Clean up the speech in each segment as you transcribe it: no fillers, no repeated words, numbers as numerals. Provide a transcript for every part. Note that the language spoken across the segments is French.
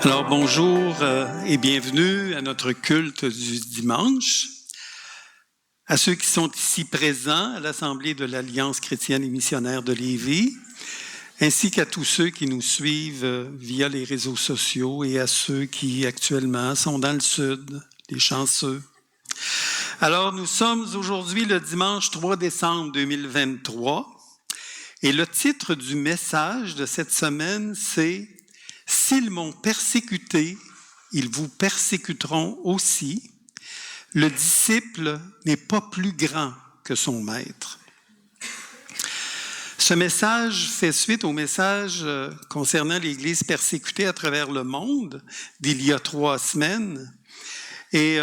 Alors bonjour et bienvenue à notre culte du dimanche. À ceux qui sont ici présents à l'Assemblée de l'Alliance chrétienne et missionnaire de Lévis, ainsi qu'à tous ceux qui nous suivent via les réseaux sociaux et à ceux qui actuellement sont dans le sud, les chanceux. Alors nous sommes aujourd'hui le dimanche 3 décembre 2023 et le titre du message de cette semaine c'est « S'ils m'ont persécuté, ils vous persécuteront aussi. Le disciple n'est pas plus grand que son maître. » Ce message fait suite au message concernant l'Église persécutée à travers le monde d'il y a 3 semaines. Et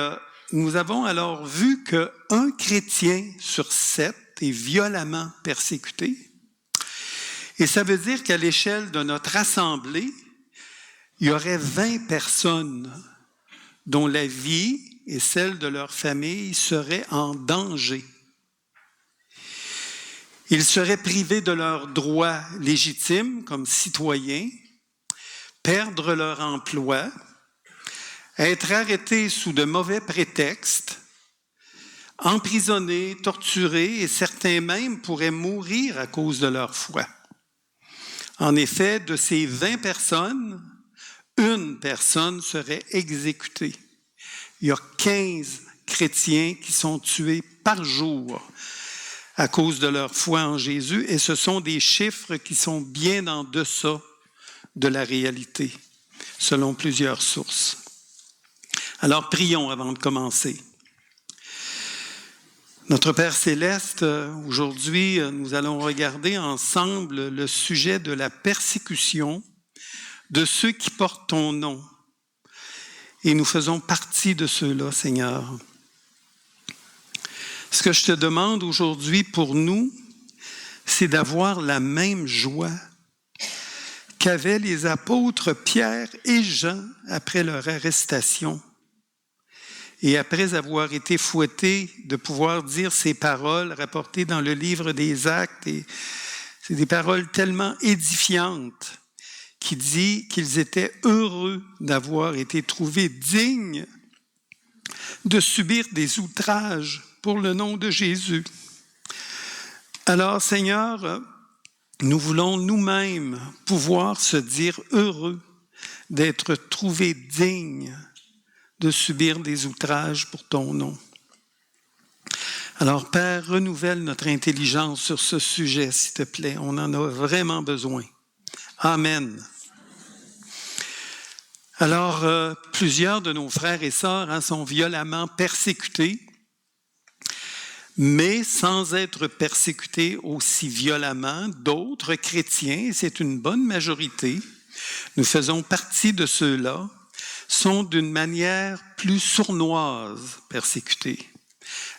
nous avons alors vu qu'un chrétien sur 7 est violemment persécuté. Et ça veut dire qu'à l'échelle de notre assemblée, il y aurait 20 personnes dont la vie et celle de leur famille seraient en danger. Ils seraient privés de leurs droits légitimes comme citoyens, perdre leur emploi, être arrêtés sous de mauvais prétextes, emprisonnés, torturés et certains même pourraient mourir à cause de leur foi. En effet, de ces 20 personnes, une personne serait exécutée. Il y a 15 chrétiens qui sont tués par jour à cause de leur foi en Jésus et ce sont des chiffres qui sont bien en deçà de la réalité, selon plusieurs sources. Alors prions avant de commencer. Notre Père Céleste, aujourd'hui, nous allons regarder ensemble le sujet de la persécution de ceux qui portent ton nom. Et nous faisons partie de ceux-là, Seigneur. Ce que je te demande aujourd'hui pour nous, c'est d'avoir la même joie qu'avaient les apôtres Pierre et Jean après leur arrestation. Et après avoir été fouettés, de pouvoir dire ces paroles rapportées dans le livre des Actes. Et c'est des paroles tellement édifiantes qui dit qu'ils étaient heureux d'avoir été trouvés dignes de subir des outrages pour le nom de Jésus. Alors, Seigneur, nous voulons nous-mêmes pouvoir se dire heureux d'être trouvés dignes de subir des outrages pour ton nom. Alors, Père, renouvelle notre intelligence sur ce sujet, s'il te plaît. On en a vraiment besoin. Amen. Alors, plusieurs de nos frères et sœurs sont violemment persécutés, mais sans être persécutés aussi violemment, d'autres chrétiens, c'est une bonne majorité, nous faisons partie de ceux-là, sont d'une manière plus sournoise persécutés.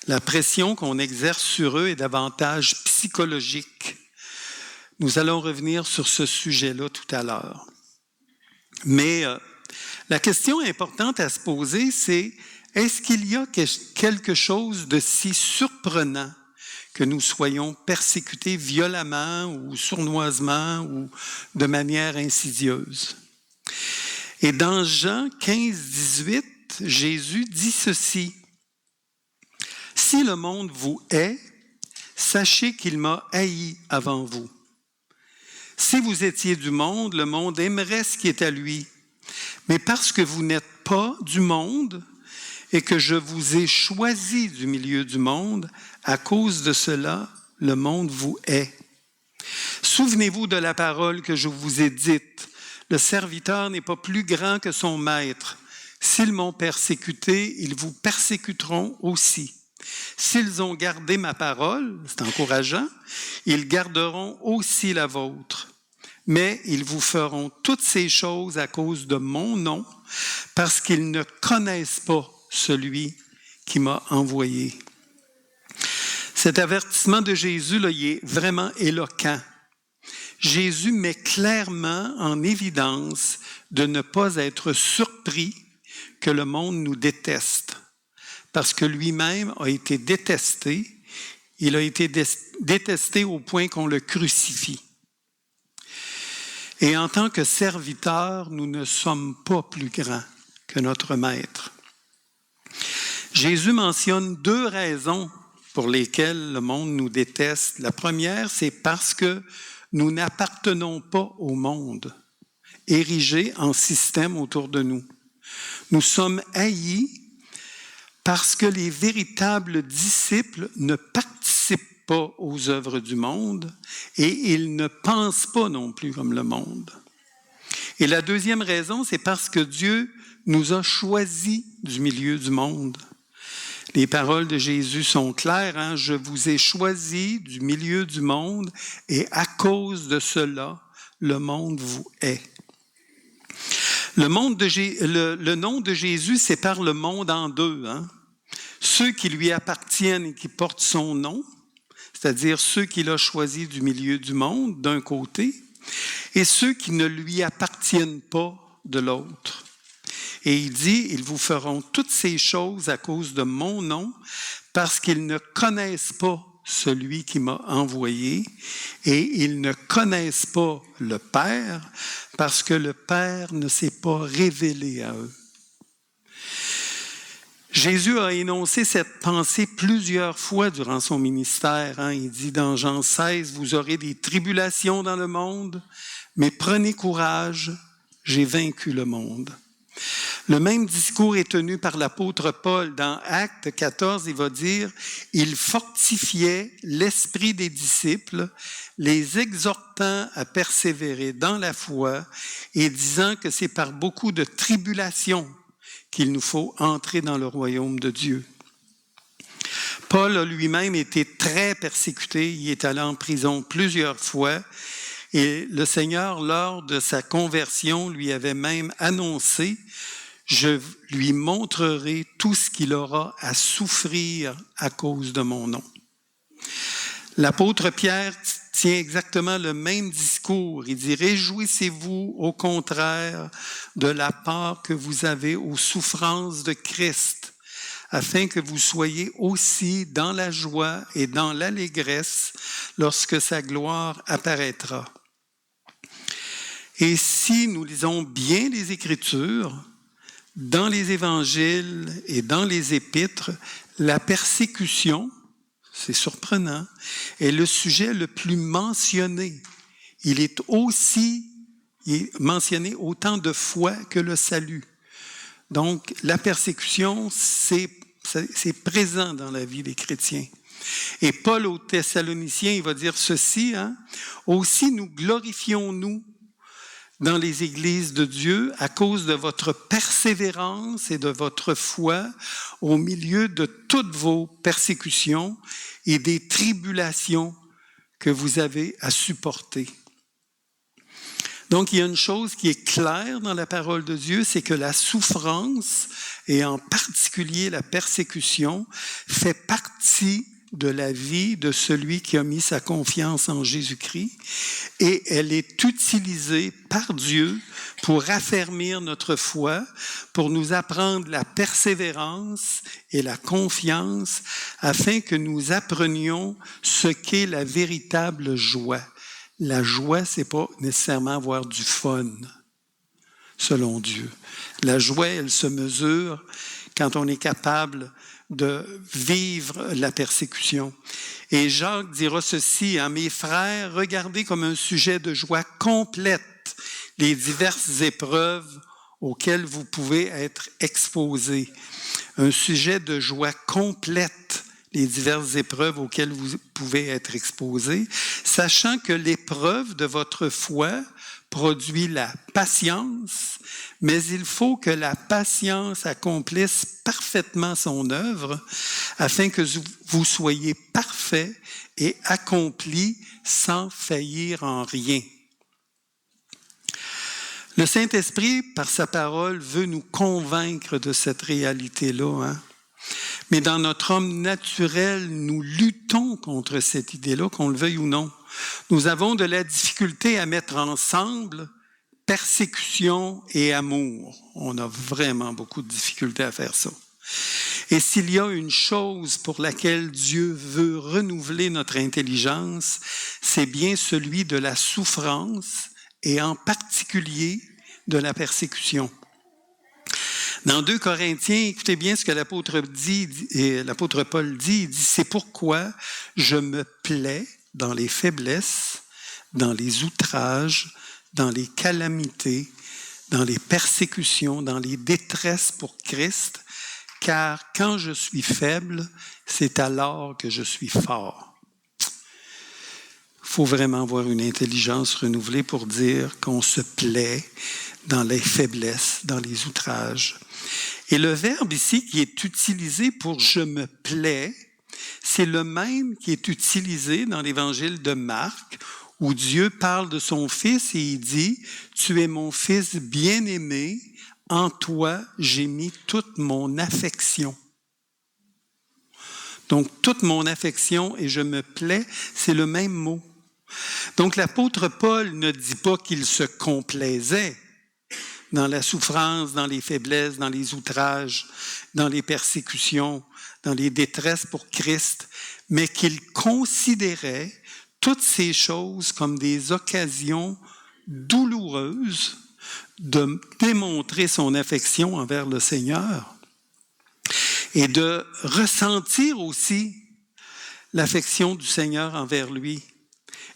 La pression qu'on exerce sur eux est davantage psychologique. Nous allons revenir sur ce sujet-là tout à l'heure. Mais la question importante à se poser, c'est est-ce qu'il y a quelque chose de si surprenant que nous soyons persécutés violemment ou sournoisement ou de manière insidieuse? Et dans Jean 15, 18, Jésus dit ceci. « Si le monde vous hait, sachez qu'il m'a haï avant vous. Si vous étiez du monde, le monde aimerait ce qui est à lui. Mais parce que vous n'êtes pas du monde et que je vous ai choisi du milieu du monde, à cause de cela, le monde vous hait. Souvenez-vous de la parole que je vous ai dite. Le serviteur n'est pas plus grand que son maître. S'ils m'ont persécuté, ils vous persécuteront aussi. S'ils ont gardé ma parole, c'est encourageant, ils garderont aussi la vôtre. Mais ils vous feront toutes ces choses à cause de mon nom, parce qu'ils ne connaissent pas celui qui m'a envoyé. » Cet avertissement de Jésus, là, il est vraiment éloquent. Jésus met clairement en évidence de ne pas être surpris que le monde nous déteste, parce que lui-même a été détesté. Il a été détesté au point qu'on le crucifie. Et en tant que serviteurs, nous ne sommes pas plus grands que notre Maître. Jésus mentionne 2 raisons pour lesquelles le monde nous déteste. La première, c'est parce que nous n'appartenons pas au monde, érigé en système autour de nous. Nous sommes haïs parce que les véritables disciples ne participent pas aux œuvres du monde et ils ne pensent pas non plus comme le monde. Et la deuxième raison, c'est parce que Dieu nous a choisis du milieu du monde. Les paroles de Jésus sont claires, hein? « Je vous ai choisis du milieu du monde et à cause de cela, le monde vous hait. » Le nom de Jésus sépare le monde en 2. Hein? Ceux qui lui appartiennent et qui portent son nom, c'est-à-dire ceux qu'il a choisis du milieu du monde, d'un côté, et ceux qui ne lui appartiennent pas, de l'autre. Et il dit, ils vous feront toutes ces choses à cause de mon nom, parce qu'ils ne connaissent pas celui qui m'a envoyé, et ils ne connaissent pas le Père, parce que le Père ne s'est pas révélé à eux. Jésus a énoncé cette pensée plusieurs fois durant son ministère. Hein. Il dit dans Jean 16, « Vous aurez des tribulations dans le monde, mais prenez courage, j'ai vaincu le monde. » Le même discours est tenu par l'apôtre Paul dans Actes 14. Il va dire « Il fortifiait l'esprit des disciples, les exhortant à persévérer dans la foi et disant que c'est par beaucoup de tribulations qu'il nous faut entrer dans le royaume de Dieu. » Paul a lui-même été très persécuté. Il est allé en prison plusieurs fois. Et le Seigneur, lors de sa conversion, lui avait même annoncé « Je lui montrerai tout ce qu'il aura à souffrir à cause de mon nom. » L'apôtre Pierre tient exactement le même discours. Il dit « Réjouissez-vous au contraire de la part que vous avez aux souffrances de Christ, afin que vous soyez aussi dans la joie et dans l'allégresse lorsque sa gloire apparaîtra. » Et si nous lisons bien les Écritures, dans les évangiles et dans les épîtres, la persécution, c'est surprenant, est le sujet le plus mentionné. Il est mentionné autant de fois que le salut. Donc, la persécution, c'est présent dans la vie des chrétiens. Et Paul aux Thessaloniciens, il va dire ceci, hein, « Aussi nous glorifions-nous dans les églises de Dieu à cause de votre persévérance et de votre foi au milieu de toutes vos persécutions et des tribulations que vous avez à supporter. » Donc, il y a une chose qui est claire dans la parole de Dieu, c'est que la souffrance, et en particulier la persécution, fait partie de la vie de celui qui a mis sa confiance en Jésus-Christ, et elle est utilisée par Dieu pour affermir notre foi, pour nous apprendre la persévérance et la confiance, afin que nous apprenions ce qu'est la véritable joie. La joie, c'est pas nécessairement avoir du fun, selon Dieu. La joie, elle se mesure quand on est capable de vivre la persécution. Et Jacques dira ceci, hein, « Mes frères, regardez comme un sujet de joie complète les diverses épreuves auxquelles vous pouvez être exposés. » Un sujet de joie complète les diverses épreuves auxquelles vous pouvez être exposés, sachant que l'épreuve de votre foi produit la patience, mais il faut que la patience accomplisse parfaitement son œuvre, afin que vous soyez parfaits et accomplis sans faillir en rien. Le Saint-Esprit, par sa parole, veut nous convaincre de cette réalité-là, hein? Mais dans notre homme naturel, nous luttons contre cette idée-là, qu'on le veuille ou non. Nous avons de la difficulté à mettre ensemble persécution et amour. On a vraiment beaucoup de difficultés à faire ça. Et s'il y a une chose pour laquelle Dieu veut renouveler notre intelligence, c'est bien celui de la souffrance et en particulier de la persécution. Dans 2 Corinthiens, écoutez bien ce que l'apôtre Paul dit. Il dit, c'est pourquoi je me plais dans les faiblesses, dans les outrages, dans les calamités, dans les persécutions, dans les détresses pour Christ, car quand je suis faible, c'est alors que je suis fort. Il faut vraiment avoir une intelligence renouvelée pour dire qu'on se plaît dans les faiblesses, dans les outrages. Et le verbe ici qui est utilisé pour « je me plais », c'est le même qui est utilisé dans l'évangile de Marc, où Dieu parle de son Fils et il dit « Tu es mon Fils bien-aimé, en toi j'ai mis toute mon affection ». Donc, toute mon affection et je me plais, c'est le même mot. Donc, l'apôtre Paul ne dit pas qu'il se complaisait dans la souffrance, dans les faiblesses, dans les outrages, dans les persécutions, dans les détresses pour Christ, mais qu'il considérait toutes ces choses comme des occasions douloureuses de démontrer son affection envers le Seigneur et de ressentir aussi l'affection du Seigneur envers lui.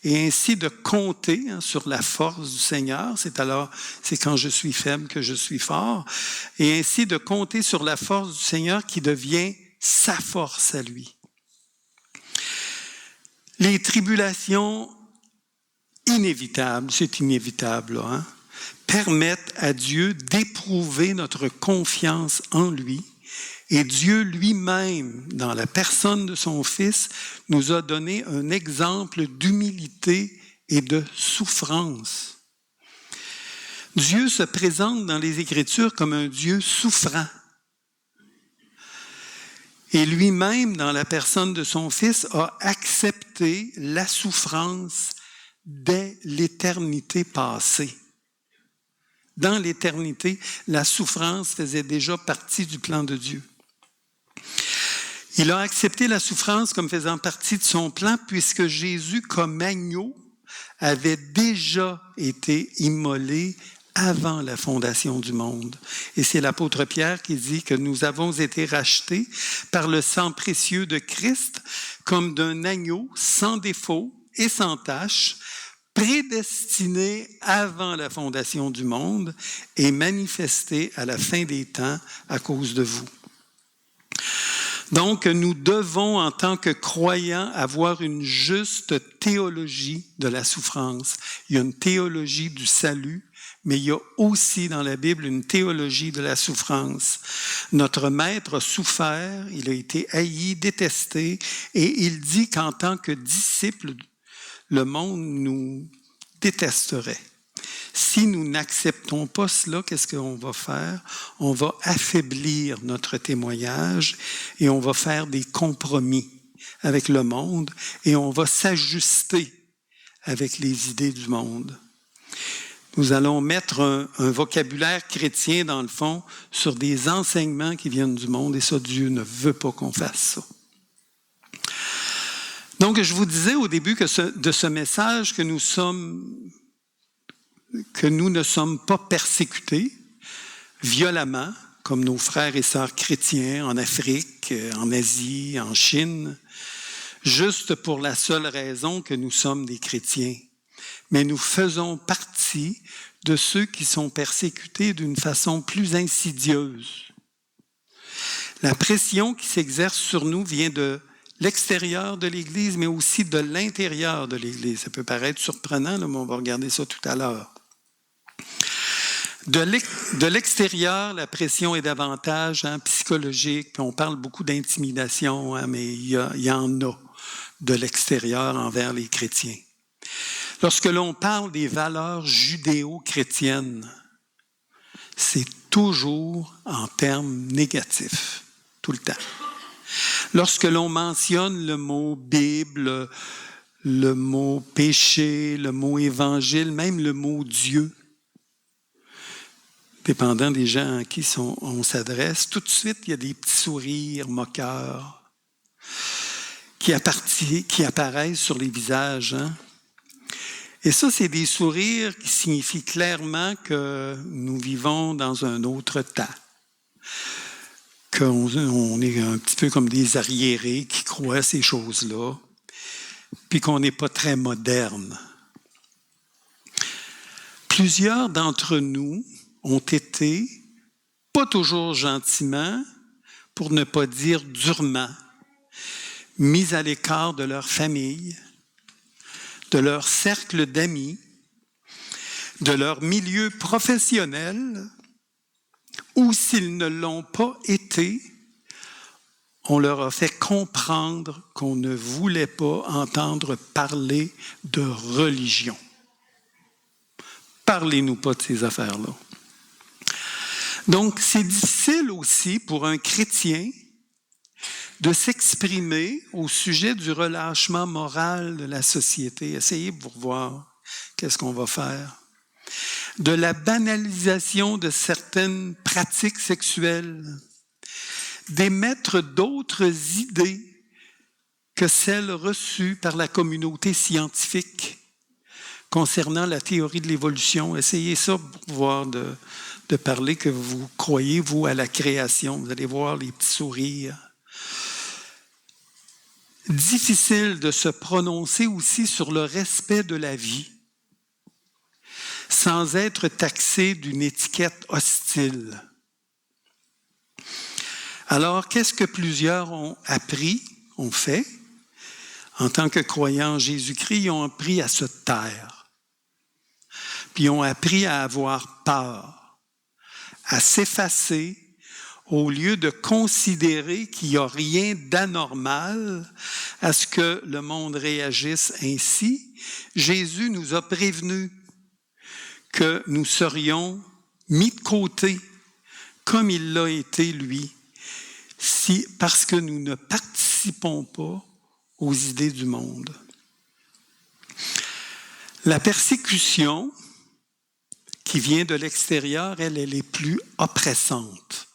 Et ainsi de compter sur la force du Seigneur, c'est quand je suis faible que je suis fort, et ainsi de compter sur la force du Seigneur qui devient sa force à lui. Les tribulations inévitables, c'est inévitable, permettent à Dieu d'éprouver notre confiance en lui. Et Dieu lui-même, dans la personne de son Fils, nous a donné un exemple d'humilité et de souffrance. Dieu se présente dans les Écritures comme un Dieu souffrant. Et lui-même, dans la personne de son Fils, a accepté la souffrance dès l'éternité passée. Dans l'éternité, la souffrance faisait déjà partie du plan de Dieu. Il a accepté la souffrance comme faisant partie de son plan puisque Jésus, comme agneau, avait déjà été immolé avant la fondation du monde. Et c'est l'apôtre Pierre qui dit que nous avons été rachetés par le sang précieux de Christ comme d'un agneau sans défaut et sans tache, prédestiné avant la fondation du monde et manifesté à la fin des temps à cause de vous. Donc, nous devons, en tant que croyants, avoir une juste théologie de la souffrance. Il y a une théologie du salut, mais il y a aussi dans la Bible une théologie de la souffrance. Notre Maître a souffert, il a été haï, détesté, et il dit qu'en tant que disciple, le monde nous détesterait. Si nous n'acceptons pas cela, qu'est-ce qu'on va faire? On va affaiblir notre témoignage et on va faire des compromis avec le monde et on va s'ajuster avec les idées du monde. Nous allons mettre un vocabulaire chrétien, dans le fond, sur des enseignements qui viennent du monde et ça, Dieu ne veut pas qu'on fasse ça. Donc, je vous disais au début de ce message que nous ne sommes pas persécutés violemment, comme nos frères et sœurs chrétiens en Afrique, en Asie, en Chine, juste pour la seule raison que nous sommes des chrétiens. Mais nous faisons partie de ceux qui sont persécutés d'une façon plus insidieuse. La pression qui s'exerce sur nous vient de l'extérieur de l'Église, mais aussi de l'intérieur de l'Église. Ça peut paraître surprenant, là, mais on va regarder ça tout à l'heure. De l'extérieur, la pression est davantage psychologique, puis on parle beaucoup d'intimidation, mais il y en a de l'extérieur envers les chrétiens. Lorsque l'on parle des valeurs judéo-chrétiennes, c'est toujours en termes négatifs, tout le temps. Lorsque l'on mentionne le mot Bible, le mot péché, le mot évangile, même le mot Dieu, dépendant des gens à qui on s'adresse, tout de suite, il y a des petits sourires moqueurs qui apparaissent sur les visages. Et ça, c'est des sourires qui signifient clairement que nous vivons dans un autre temps. Qu'on est un petit peu comme des arriérés qui croient ces choses-là, puis qu'on n'est pas très moderne. Plusieurs d'entre nous ont été, pas toujours gentiment, pour ne pas dire durement, mis à l'écart de leur famille, de leur cercle d'amis, de leur milieu professionnel, ou s'ils ne l'ont pas été, on leur a fait comprendre qu'on ne voulait pas entendre parler de religion. Parlez-nous pas de ces affaires-là. Donc, c'est difficile aussi pour un chrétien de s'exprimer au sujet du relâchement moral de la société. Essayez pour voir qu'est-ce qu'on va faire. De la banalisation de certaines pratiques sexuelles, d'émettre d'autres idées que celles reçues par la communauté scientifique concernant la théorie de l'évolution. Essayez ça pour voir de parler que vous croyez, vous, à la création. Vous allez voir les petits sourires. Difficile de se prononcer aussi sur le respect de la vie, sans être taxé d'une étiquette hostile. Alors, qu'est-ce que plusieurs ont appris, ont fait? En tant que croyants en Jésus-Christ, ils ont appris à se taire. Puis ils ont appris à avoir peur, à s'effacer, au lieu de considérer qu'il n'y a rien d'anormal à ce que le monde réagisse ainsi. Jésus nous a prévenus que nous serions mis de côté, comme il l'a été, lui, parce que nous ne participons pas aux idées du monde. La persécution qui vient de l'extérieur, elle est plus oppressante.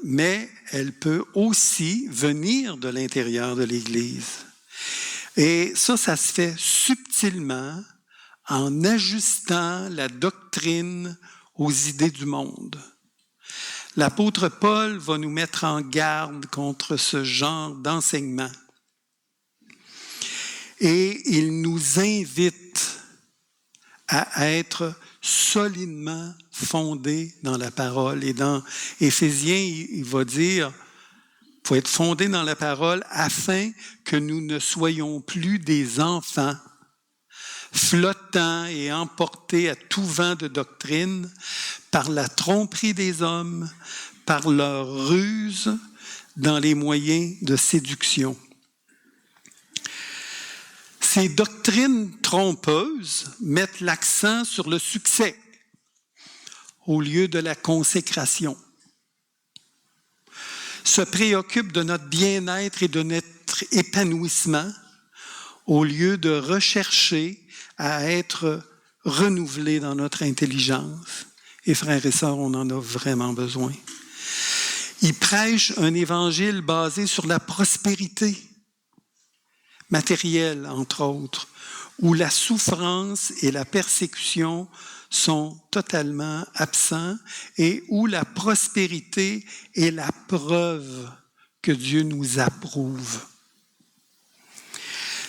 Mais elle peut aussi venir de l'intérieur de l'Église. Et ça se fait subtilement en ajustant la doctrine aux idées du monde. L'apôtre Paul va nous mettre en garde contre ce genre d'enseignement. Et il nous invite à être solidement fondés dans la parole. Et dans Éphésiens, il va dire, il faut être fondé dans la parole afin que nous ne soyons plus des enfants flottants et emportés à tout vent de doctrine par la tromperie des hommes, par leur ruse dans les moyens de séduction. Ces doctrines trompeuses mettent l'accent sur le succès au lieu de la consécration, se préoccupent de notre bien-être et de notre épanouissement au lieu de rechercher à être renouvelés dans notre intelligence. Et frères et sœurs, on en a vraiment besoin. Ils prêchent un évangile basé sur la prospérité matérielle, entre autres, où la souffrance et la persécution sont totalement absents et où la prospérité est la preuve que Dieu nous approuve.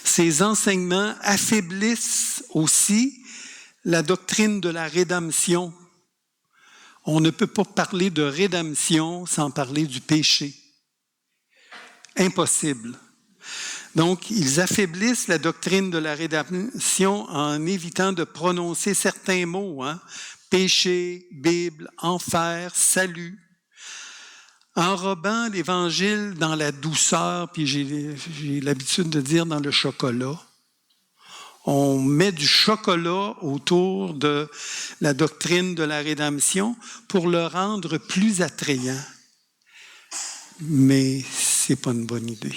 Ces enseignements affaiblissent aussi la doctrine de la rédemption. On ne peut pas parler de rédemption sans parler du péché. Impossible. Donc, ils affaiblissent la doctrine de la rédemption en évitant de prononcer certains mots, péché, Bible, enfer, salut, enrobant l'Évangile dans la douceur, puis j'ai l'habitude de dire dans le chocolat. On met du chocolat autour de la doctrine de la rédemption pour le rendre plus attrayant. Mais ce n'est pas une bonne idée.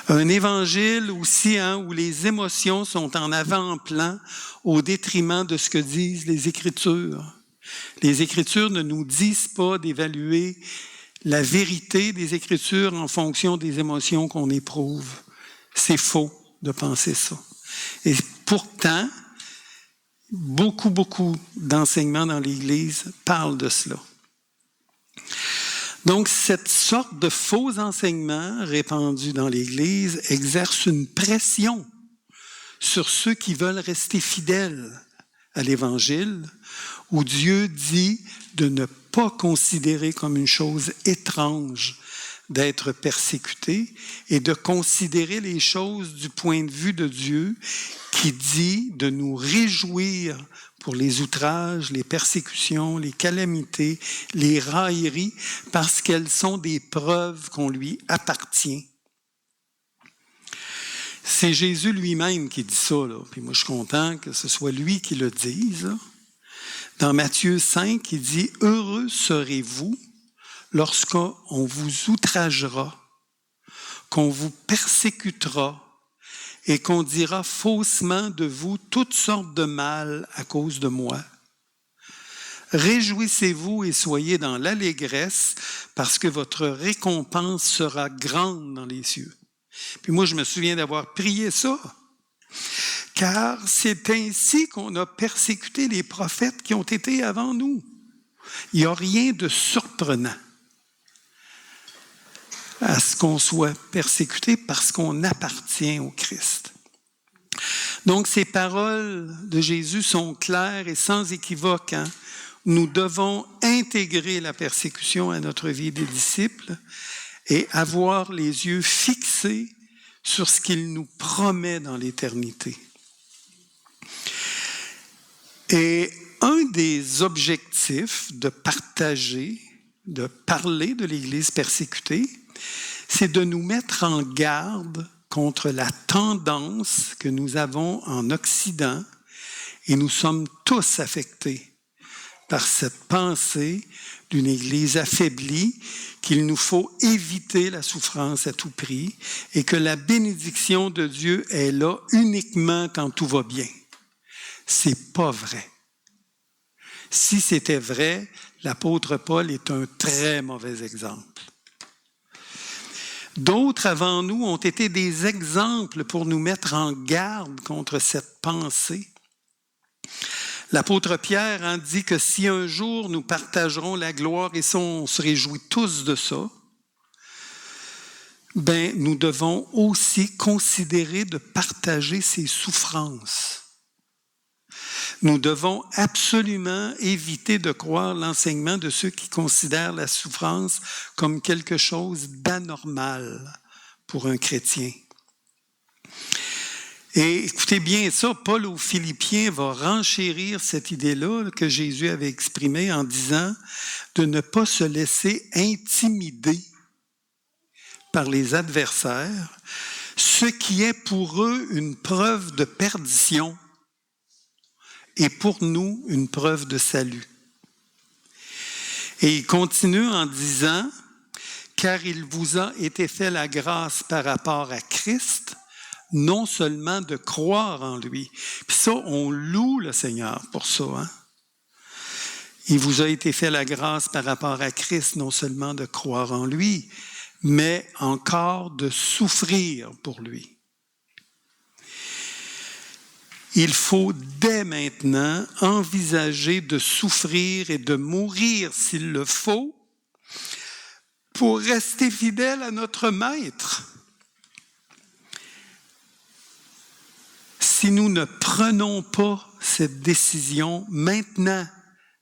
Un évangile aussi où les émotions sont en avant-plan au détriment de ce que disent les Écritures. Les Écritures ne nous disent pas d'évaluer la vérité des Écritures en fonction des émotions qu'on éprouve. C'est faux. de penser ça. Et pourtant, beaucoup d'enseignements dans l'Église parlent de cela. Donc, cette sorte de faux enseignement répandu dans l'Église exerce une pression sur ceux qui veulent rester fidèles à l'Évangile, où Dieu dit de ne pas considérer comme une chose étrange d'être persécuté et de considérer les choses du point de vue de Dieu qui dit de nous réjouir pour les outrages, les persécutions, les calamités, les railleries, parce qu'elles sont des preuves qu'on lui appartient. C'est Jésus lui-même qui dit ça, là. Puis moi, je suis content que ce soit lui qui le dise, là. Dans Matthieu 5, il dit « Heureux serez-vous lorsqu'on vous outragera, qu'on vous persécutera et qu'on dira faussement de vous toutes sortes de mal à cause de moi. Réjouissez-vous et soyez dans l'allégresse parce que votre récompense sera grande dans les cieux. » Puis moi, je me souviens d'avoir prié ça. Car c'est ainsi qu'on a persécuté les prophètes qui ont été avant nous. Il n'y a rien de surprenant à ce qu'on soit persécuté parce qu'on appartient au Christ. Donc, ces paroles de Jésus sont claires et sans équivoque. Nous devons intégrer la persécution à notre vie des disciples et avoir les yeux fixés sur ce qu'il nous promet dans l'éternité. Et un des objectifs de partager, de parler de l'Église persécutée, c'est de nous mettre en garde contre la tendance que nous avons en Occident, et nous sommes tous affectés par cette pensée d'une Église affaiblie, qu'il nous faut éviter la souffrance à tout prix et que la bénédiction de Dieu est là uniquement quand tout va bien. C'est pas vrai. Si c'était vrai, l'apôtre Paul est un très mauvais exemple. D'autres avant nous ont été des exemples pour nous mettre en garde contre cette pensée. L'apôtre Pierre en dit que si un jour nous partagerons la gloire, et ça, on se réjouit tous de ça, ben, nous devons aussi considérer de partager ses souffrances. Nous devons absolument éviter de croire l'enseignement de ceux qui considèrent la souffrance comme quelque chose d'anormal pour un chrétien. Et écoutez bien ça, Paul aux Philippiens va renchérir cette idée-là que Jésus avait exprimée en disant de ne pas se laisser intimider par les adversaires, ce qui est pour eux une preuve de perdition et pour nous une preuve de salut. Et il continue en disant « Car il vous a été fait la grâce par rapport à Christ, non seulement de croire en lui. » Puis ça, on loue le Seigneur pour ça. Il vous a été fait la grâce par rapport à Christ, non seulement de croire en lui, mais encore de souffrir pour lui. Il faut dès maintenant envisager de souffrir et de mourir s'il le faut pour rester fidèle à notre Maître. Si nous ne prenons pas cette décision maintenant,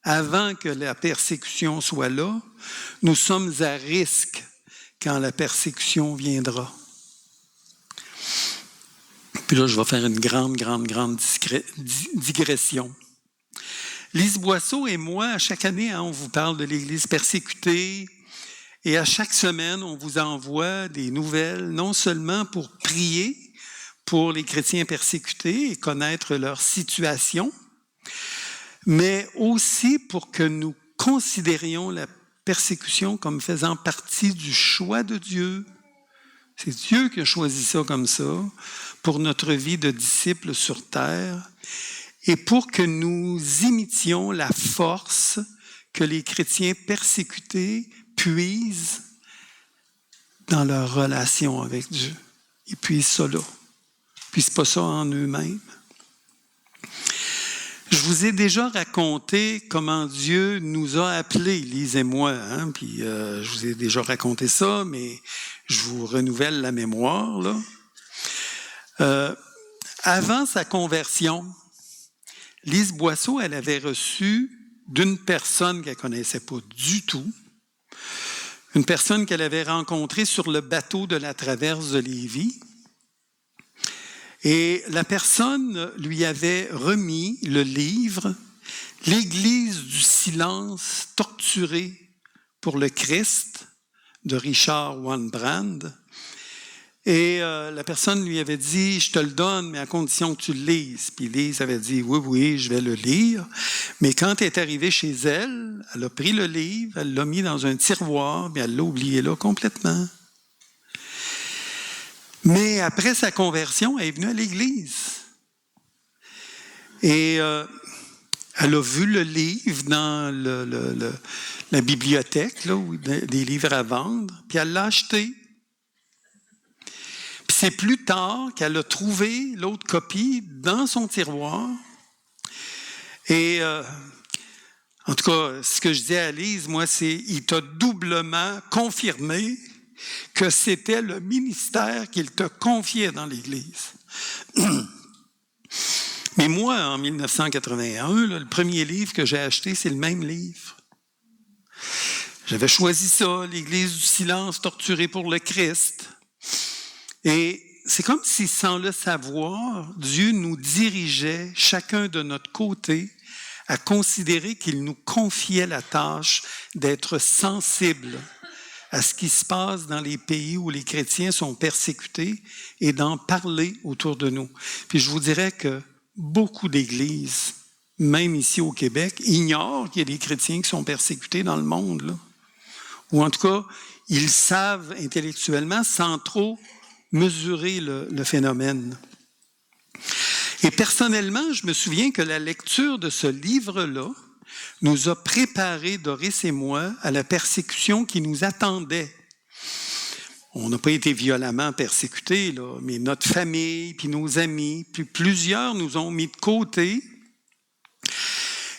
avant que la persécution soit là, nous sommes à risque quand la persécution viendra. Puis là, je vais faire une grande digression. Lise Boisseau et moi, à chaque année, on vous parle de l'Église persécutée et à chaque semaine, on vous envoie des nouvelles, non seulement pour prier pour les chrétiens persécutés et connaître leur situation, mais aussi pour que nous considérions la persécution comme faisant partie du choix de Dieu. C'est Dieu qui a choisi ça comme ça pour notre vie de disciples sur terre et pour que nous imitions la force que les chrétiens persécutés puisent dans leur relation avec Dieu. Ils puisent ça là. puis c'est pas ça en eux-mêmes. Je vous ai déjà raconté comment Dieu nous a appelés, Lise et moi, puis je vous ai déjà raconté ça, mais je vous renouvelle la mémoire, là. Avant sa conversion, Lise Boisseau, elle avait reçu d'une personne qu'elle ne connaissait pas du tout, une personne qu'elle avait rencontrée sur le bateau de la traverse de Lévis. Et la personne lui avait remis le livre « L'Église du silence torturée pour le Christ » de Richard Wurmbrand. Et la personne lui avait dit « Je te le donne, mais à condition que tu le lises. » Puis Lise avait dit « Oui, je vais le lire. » Mais quand elle est arrivée chez elle, elle a pris le livre, elle l'a mis dans un tiroir, mais elle l'a oublié là complètement. Mais après sa conversion, elle est venue à l'église. Et elle a vu le livre dans la bibliothèque, là, où des livres à vendre, puis elle l'a acheté. Puis c'est plus tard qu'elle a trouvé l'autre copie dans son tiroir. Et en tout cas, ce que je dis à Lise, moi, c'est il t'a doublement confirmé que c'était le ministère qu'il te confiait dans l'Église. Mais moi, en 1981, le premier livre que j'ai acheté, c'est le même livre. J'avais choisi ça, l'Église du silence torturée pour le Christ. Et c'est comme si, sans le savoir, Dieu nous dirigeait, chacun de notre côté, à considérer qu'il nous confiait la tâche d'être sensibles à ce qui se passe dans les pays où les chrétiens sont persécutés et d'en parler autour de nous. Puis je vous dirais que beaucoup d'églises, même ici au Québec, ignorent qu'il y a des chrétiens qui sont persécutés dans le monde, là. Ou en tout cas, ils savent intellectuellement sans trop mesurer le phénomène. Et personnellement, je me souviens que la lecture de ce livre-là nous a préparés, Doris et moi, à la persécution qui nous attendait. On n'a pas été violemment persécutés, là, mais notre famille, puis nos amis, puis plusieurs nous ont mis de côté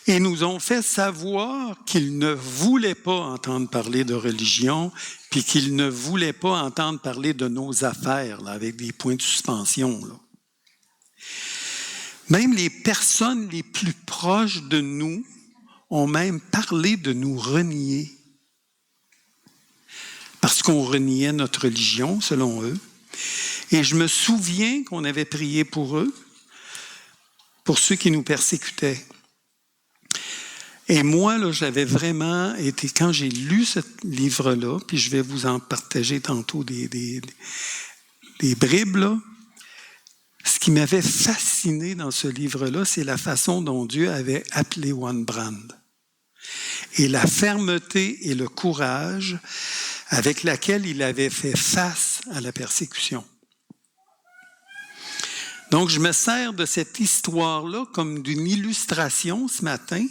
et nous ont fait savoir qu'ils ne voulaient pas entendre parler de religion, puis qu'ils ne voulaient pas entendre parler de nos affaires, là, avec des points de suspension, là. Même les personnes les plus proches de nous ont même parlé de nous renier. Parce qu'on reniait notre religion, selon eux. Et je me souviens qu'on avait prié pour eux, pour ceux qui nous persécutaient. Et moi, là, j'avais vraiment été, quand j'ai lu ce livre-là, puis je vais vous en partager tantôt des bribes, là, ce qui m'avait fasciné dans ce livre-là, c'est la façon dont Dieu avait appelé Wurmbrand. Et la fermeté et le courage avec laquelle il avait fait face à la persécution. Donc, je me sers de cette histoire-là comme d'une illustration ce matin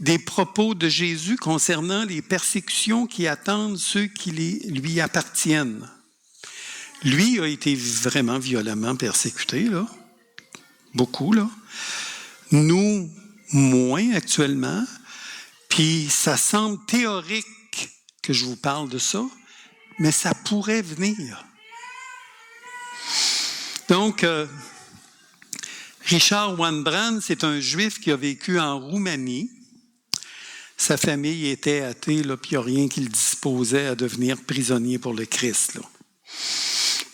des propos de Jésus concernant les persécutions qui attendent ceux qui lui appartiennent. Lui a été vraiment violemment persécuté, là. Beaucoup, là. Nous, moins actuellement. Puis ça semble théorique que je vous parle de ça, mais ça pourrait venir. Donc, Richard Wurmbrand, c'est un Juif qui a vécu en Roumanie. Sa famille était athée, là, puis il n'y a rien qui le disposait à devenir prisonnier pour le Christ, là.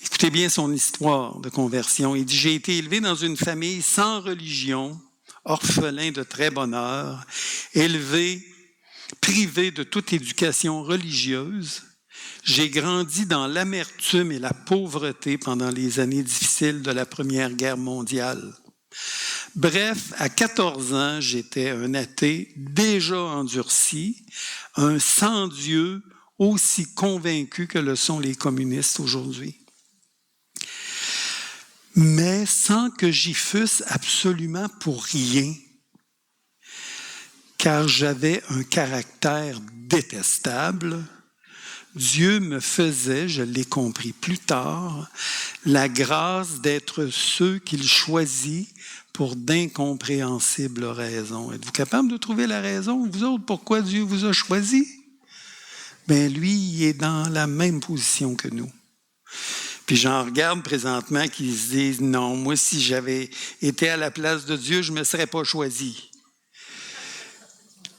Écoutez bien son histoire de conversion. Il dit « J'ai été élevé dans une famille sans religion, orphelin de très bonne heure, privé de toute éducation religieuse. J'ai grandi dans l'amertume et la pauvreté pendant les années difficiles de la Première Guerre mondiale. Bref, à 14 ans, j'étais un athée déjà endurci, un sans-Dieu aussi convaincu que le sont les communistes aujourd'hui. Mais sans que j'y fusse absolument pour rien, car j'avais un caractère détestable, Dieu me faisait, je l'ai compris plus tard, la grâce d'être ceux qu'il choisit pour d'incompréhensibles raisons. Êtes-vous capable de trouver la raison, vous autres, pourquoi Dieu vous a choisi? Bien, lui, il est dans la même position que nous. Puis j'en regarde présentement qui se disent, non, moi, si j'avais été à la place de Dieu, je ne me serais pas choisi.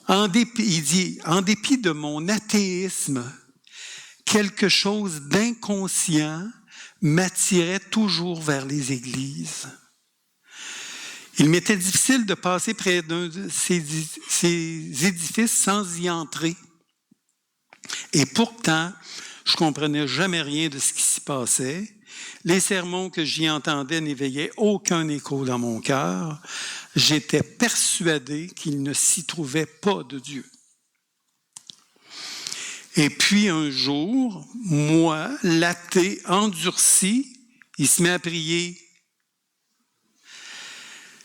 Il dit, en dépit de mon athéisme, quelque chose d'inconscient m'attirait toujours vers les églises. Il m'était difficile de passer près d'un de ces édifices sans y entrer. Et pourtant, je ne comprenais jamais rien de ce qui s'y passait. Les sermons que j'y entendais n'éveillaient aucun écho dans mon cœur. J'étais persuadé qu'il ne s'y trouvait pas de Dieu. Et puis un jour, moi, l'athée endurci, il se met à prier.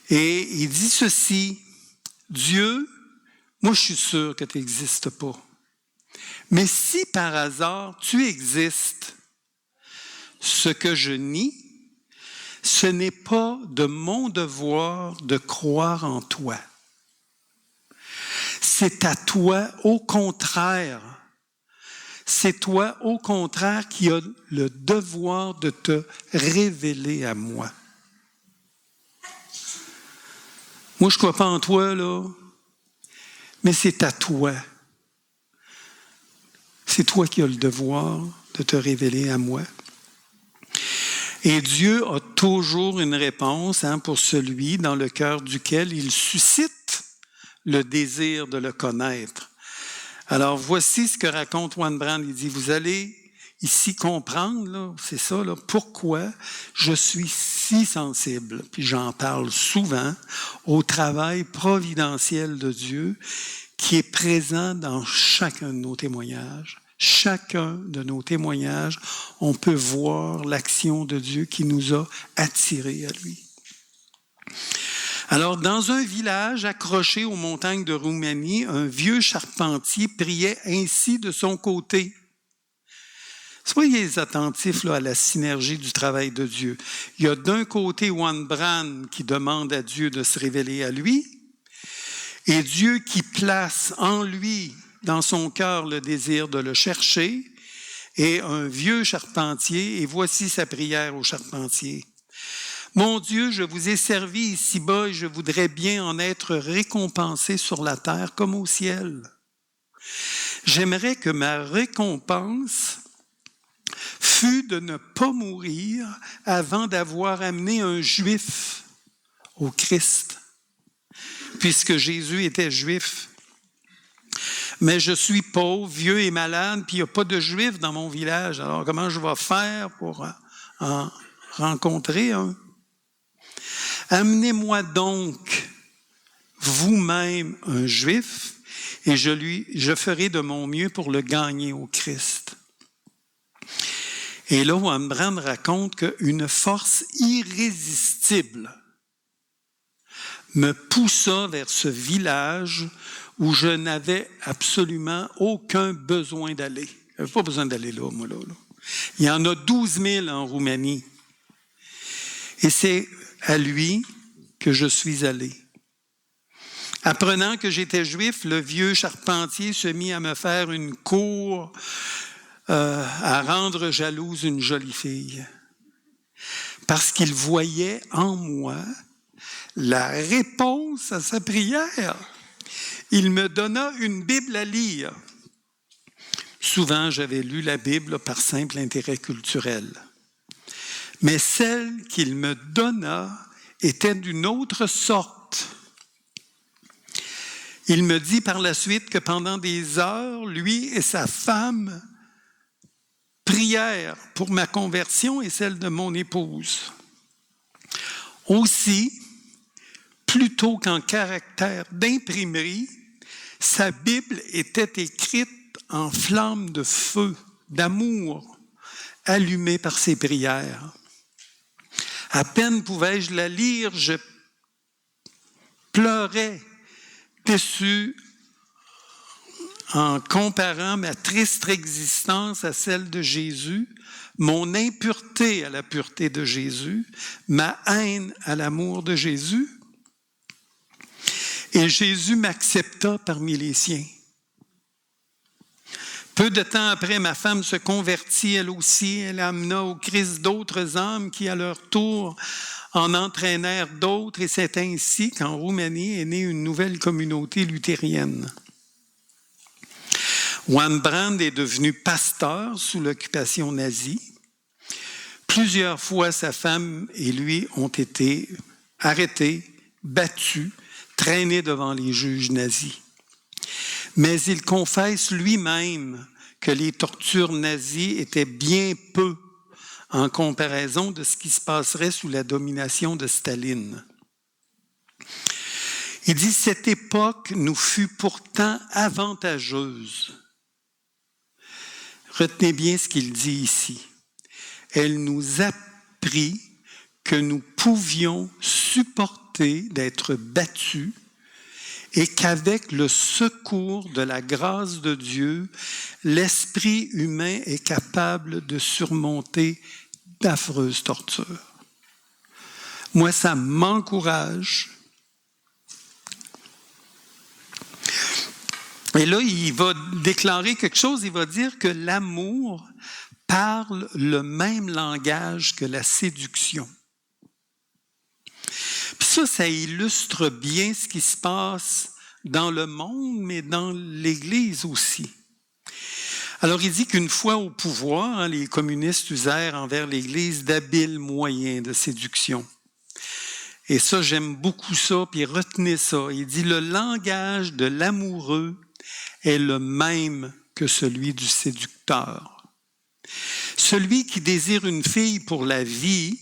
Et il dit ceci, Dieu, moi je suis sûr que tu n'existes pas. Mais si par hasard tu existes, ce que je nie, ce n'est pas de mon devoir de croire en toi. C'est à toi, au contraire. C'est toi, au contraire, qui as le devoir de te révéler à moi. Moi, je ne crois pas en toi, là, mais c'est à toi. C'est toi qui as le devoir de te révéler à moi. Et Dieu a toujours une réponse pour celui dans le cœur duquel il suscite le désir de le connaître. Alors, voici ce que raconte Juan Brand. Il dit, vous allez ici comprendre, là, c'est ça, là, pourquoi je suis si sensible, puis j'en parle souvent, au travail providentiel de Dieu qui est présent dans chacun de nos témoignages. Chacun de nos témoignages, on peut voir l'action de Dieu qui nous a attirés à lui. Alors, dans un village accroché aux montagnes de Roumanie, un vieux charpentier priait ainsi de son côté. Soyez attentifs là, à la synergie du travail de Dieu. Il y a d'un côté Juan Brand qui demande à Dieu de se révéler à lui, et Dieu qui place en lui, dans son cœur, le désir de le chercher, et un vieux charpentier, et voici sa prière au charpentier. Mon Dieu, je vous ai servi ici-bas et je voudrais bien en être récompensé sur la terre comme au ciel. J'aimerais que ma récompense fût de ne pas mourir avant d'avoir amené un Juif au Christ, puisque Jésus était Juif. Mais je suis pauvre, vieux et malade, puis il n'y a pas de Juifs dans mon village. Alors comment je vais faire pour en rencontrer un? Amenez-moi donc vous-même un Juif et je ferai de mon mieux pour le gagner au Christ. Et là, Juan Brand raconte qu'une force irrésistible me poussa vers ce village où je n'avais absolument aucun besoin d'aller. Je n'avais pas besoin d'aller là, moi, là. Il y en a 12 000 en Roumanie. Et c'est à lui que je suis allé. Apprenant que j'étais juif, le vieux charpentier se mit à me faire une cour, à rendre jalouse une jolie fille. Parce qu'il voyait en moi la réponse à sa prière. Il me donna une Bible à lire. Souvent, j'avais lu la Bible par simple intérêt culturel. Mais celle qu'il me donna était d'une autre sorte. Il me dit par la suite que pendant des heures, lui et sa femme prièrent pour ma conversion et celle de mon épouse. Aussi, plutôt qu'en caractère d'imprimerie, sa Bible était écrite en flammes de feu, d'amour, allumée par ses prières. À peine pouvais-je la lire, je pleurais, déçu en comparant ma triste existence à celle de Jésus, mon impureté à la pureté de Jésus, ma haine à l'amour de Jésus. Et Jésus m'accepta parmi les siens. Peu de temps après, ma femme se convertit elle aussi. Elle amena au Christ d'autres âmes qui, à leur tour, en entraînèrent d'autres. Et c'est ainsi qu'en Roumanie est née une nouvelle communauté luthérienne. Wurmbrand est devenu pasteur sous l'occupation nazie. Plusieurs fois, sa femme et lui ont été arrêtés, battus, traînés devant les juges nazis. Mais il confesse lui-même que les tortures nazies étaient bien peu en comparaison de ce qui se passerait sous la domination de Staline. Il dit « Cette époque nous fut pourtant avantageuse. » Retenez bien ce qu'il dit ici. Elle nous apprit que nous pouvions supporter d'être battus et qu'avec le secours de la grâce de Dieu, l'esprit humain est capable de surmonter d'affreuses tortures. Moi, ça m'encourage. Et là, il va déclarer quelque chose, il va dire que l'amour parle le même langage que la séduction. Puis ça illustre bien ce qui se passe dans le monde, mais dans l'Église aussi. Alors, il dit qu'une fois au pouvoir, les communistes usèrent envers l'Église d'habiles moyens de séduction. Et ça, j'aime beaucoup ça, puis retenez ça. Il dit « Le langage de l'amoureux est le même que celui du séducteur. Celui qui désire une fille pour la vie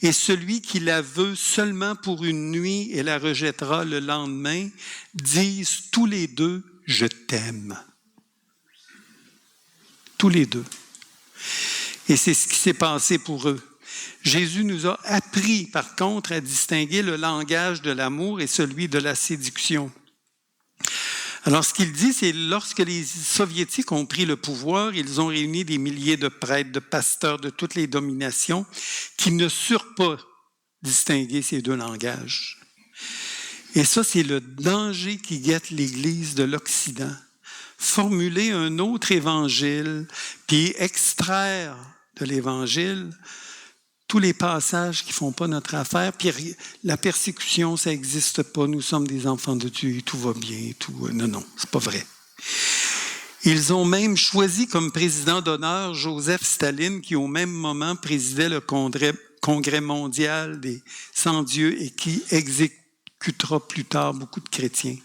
et celui qui la veut seulement pour une nuit et la rejettera le lendemain disent tous les deux « Je t'aime ». Tous les deux. Et c'est ce qui s'est passé pour eux. Jésus nous a appris, par contre, à distinguer le langage de l'amour et celui de la séduction. Alors, ce qu'il dit, c'est lorsque les Soviétiques ont pris le pouvoir, ils ont réuni des milliers de prêtres, de pasteurs de toutes les dominations qui ne surent pas distinguer ces deux langages. Et ça, c'est le danger qui guette l'Église de l'Occident. Formuler un autre évangile, puis extraire de l'Évangile tous les passages qui ne font pas notre affaire, puis la persécution, ça n'existe pas, nous sommes des enfants de Dieu, tout va bien, tout. Non, c'est pas vrai. Ils ont même choisi comme président d'honneur Joseph Staline, qui au même moment présidait le Congrès mondial des sans-dieu et qui exécutera plus tard beaucoup de chrétiens.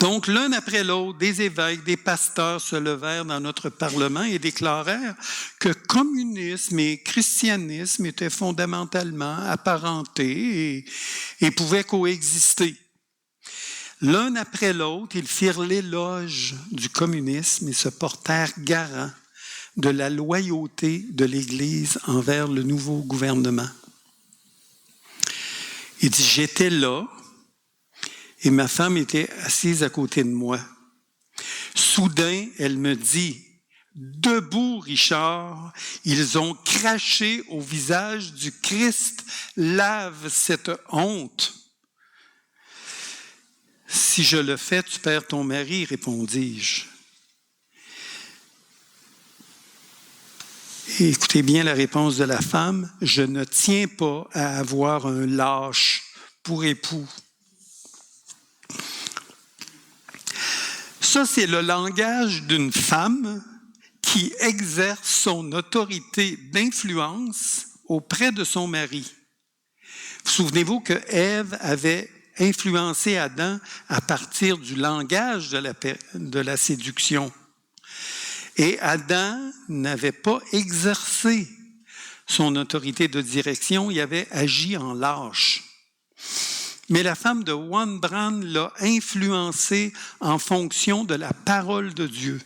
Donc, l'un après l'autre, des évêques, des pasteurs se levèrent dans notre Parlement et déclarèrent que communisme et christianisme étaient fondamentalement apparentés et pouvaient coexister. L'un après l'autre, ils firent l'éloge du communisme et se portèrent garants de la loyauté de l'Église envers le nouveau gouvernement. Il dit, j'étais là, et ma femme était assise à côté de moi. Soudain, elle me dit, « Debout, Richard, ils ont craché au visage du Christ, lave cette honte. » « Si je le fais, tu perds ton mari, répondis-je. Et écoutez bien la réponse de la femme, « Je ne tiens pas à avoir un lâche pour époux. » Ça, c'est le langage d'une femme qui exerce son autorité d'influence auprès de son mari. Vous souvenez-vous que Ève avait influencé Adam à partir du langage de la séduction. Et Adam n'avait pas exercé son autorité de direction, il avait agi en lâche. Mais la femme de Wurmbrand l'a influencé en fonction de la parole de Dieu.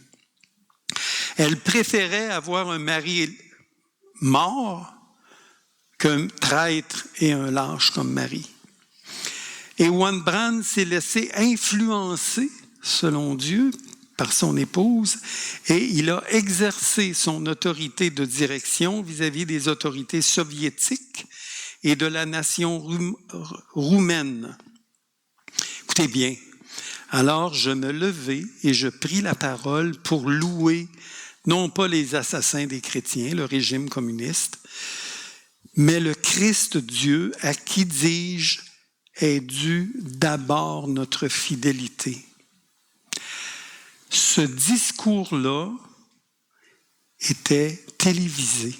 Elle préférait avoir un mari mort qu'un traître et un lâche comme mari. Et Wurmbrand s'est laissé influencer selon Dieu, par son épouse, et il a exercé son autorité de direction vis-à-vis des autorités soviétiques et de la nation roumaine. Écoutez bien, alors je me levai et je pris la parole pour louer non pas les assassins des chrétiens, le régime communiste, mais le Christ Dieu à qui, dis-je, est due d'abord notre fidélité. Ce discours-là était télévisé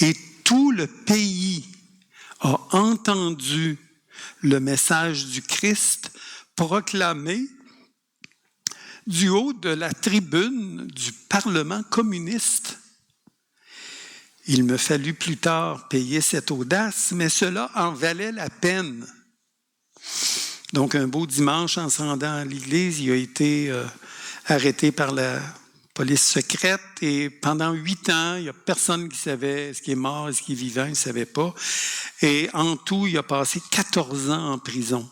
et tout le pays a entendu le message du Christ proclamé du haut de la tribune du Parlement communiste. Il me fallut plus tard payer cette audace, mais cela en valait la peine. Donc, un beau dimanche, en se rendant à l'église, il a été arrêté par la police secrète et pendant 8 ans, il n'y a personne qui savait est-ce qu'il est mort, est-ce qu'il est vivant, il ne savait pas. Et en tout, il a passé 14 ans en prison.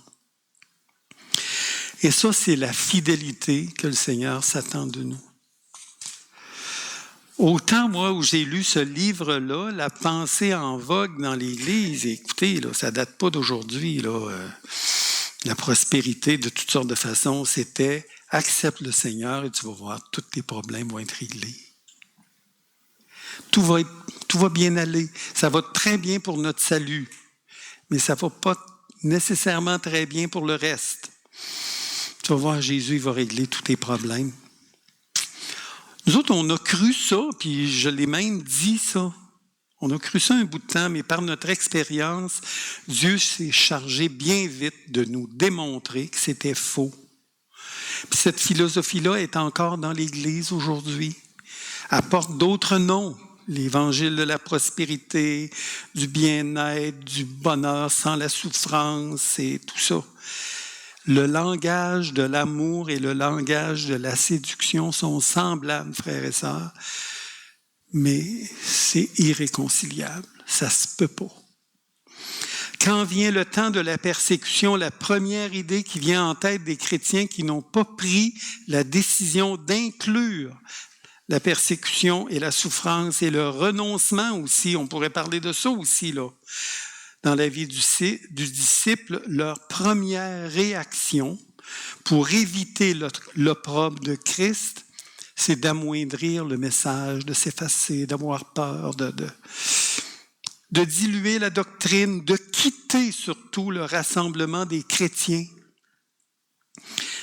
Et ça, c'est la fidélité que le Seigneur s'attend de nous. Autant, moi, où j'ai lu ce livre-là, La pensée en vogue dans l'Église, et écoutez, là, ça ne date pas d'aujourd'hui, là, la prospérité de toutes sortes de façons, c'était « accepte le Seigneur et tu vas voir, tous tes problèmes vont être réglés. » Tout va bien aller. Ça va très bien pour notre salut, mais ça ne va pas nécessairement très bien pour le reste. Tu vas voir, Jésus, il va régler tous tes problèmes. Nous autres, on a cru ça, puis je l'ai même dit ça. On a cru ça un bout de temps, mais par notre expérience, Dieu s'est chargé bien vite de nous démontrer que c'était faux. Puis cette philosophie-là est encore dans l'Église aujourd'hui. Elle porte d'autres noms. L'Évangile de la prospérité, du bien-être, du bonheur sans la souffrance et tout ça. Le langage de l'amour et le langage de la séduction sont semblables, frères et sœurs, mais c'est irréconciliable. Ça se peut pas. Quand vient le temps de la persécution, la première idée qui vient en tête des chrétiens qui n'ont pas pris la décision d'inclure la persécution et la souffrance et le renoncement aussi, on pourrait parler de ça aussi, là. Dans la vie du disciple, leur première réaction pour éviter l'opprobre de Christ, c'est d'amoindrir le message, de s'effacer, d'avoir peur, de diluer la doctrine, de quitter surtout le rassemblement des chrétiens.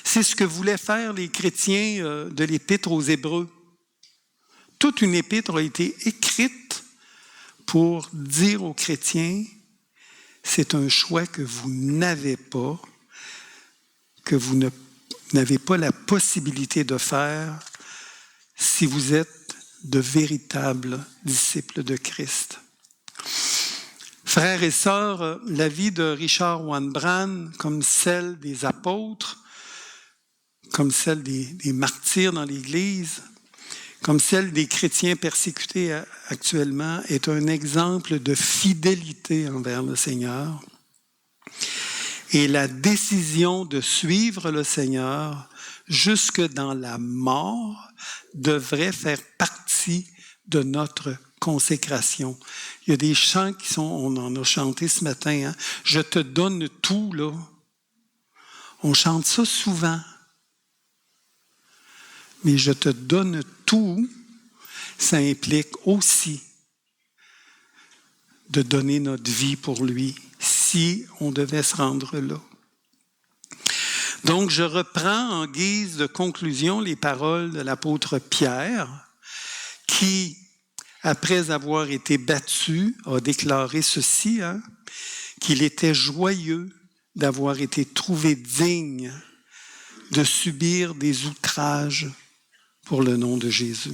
C'est ce que voulaient faire les chrétiens de l'Épître aux Hébreux. Toute une épître a été écrite pour dire aux chrétiens c'est un choix que vous n'avez pas, que vous n'avez pas la possibilité de faire si vous êtes de véritables disciples de Christ. Frères et sœurs, la vie de Richard Wurmbrand, comme celle des apôtres, comme celle des martyrs dans l'Église, comme celle des chrétiens persécutés actuellement, est un exemple de fidélité envers le Seigneur. Et la décision de suivre le Seigneur jusque dans la mort devrait faire partie de notre consécration. Il y a des chants on en a chanté ce matin, hein? « Je te donne tout », là. On chante ça souvent. Mais je te donne tout, ça implique aussi de donner notre vie pour lui, si on devait se rendre là. Donc, je reprends en guise de conclusion les paroles de l'apôtre Pierre, qui, après avoir été battu, a déclaré ceci, hein, qu'il était joyeux d'avoir été trouvé digne de subir des outrages pour le nom de Jésus.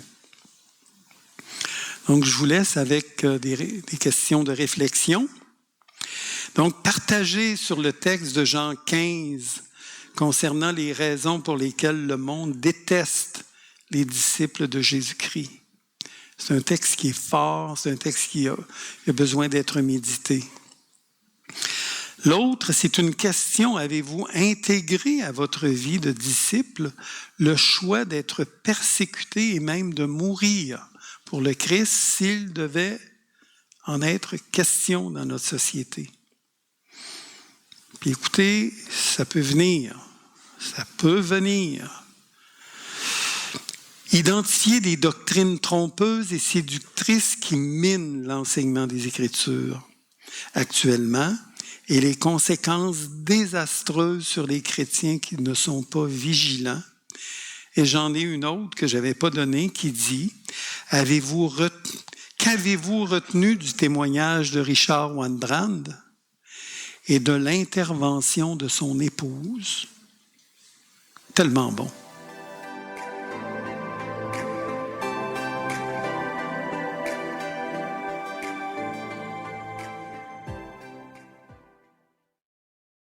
Donc, je vous laisse avec des questions de réflexion. Donc, partagez sur le texte de Jean 15 concernant les raisons pour lesquelles le monde déteste les disciples de Jésus-Christ. C'est un texte qui est fort, c'est un texte qui a besoin d'être médité. L'autre, c'est une question: avez-vous intégré à votre vie de disciple le choix d'être persécuté et même de mourir pour le Christ s'il devait en être question dans notre société? Puis écoutez, ça peut venir. Ça peut venir. Identifier des doctrines trompeuses et séductrices qui minent l'enseignement des Écritures actuellement et les conséquences désastreuses sur les chrétiens qui ne sont pas vigilants. Et j'en ai une autre que je n'avais pas donnée qui dit: qu'avez-vous retenu du témoignage de Richard Wurmbrand et de l'intervention de son épouse? Tellement bon.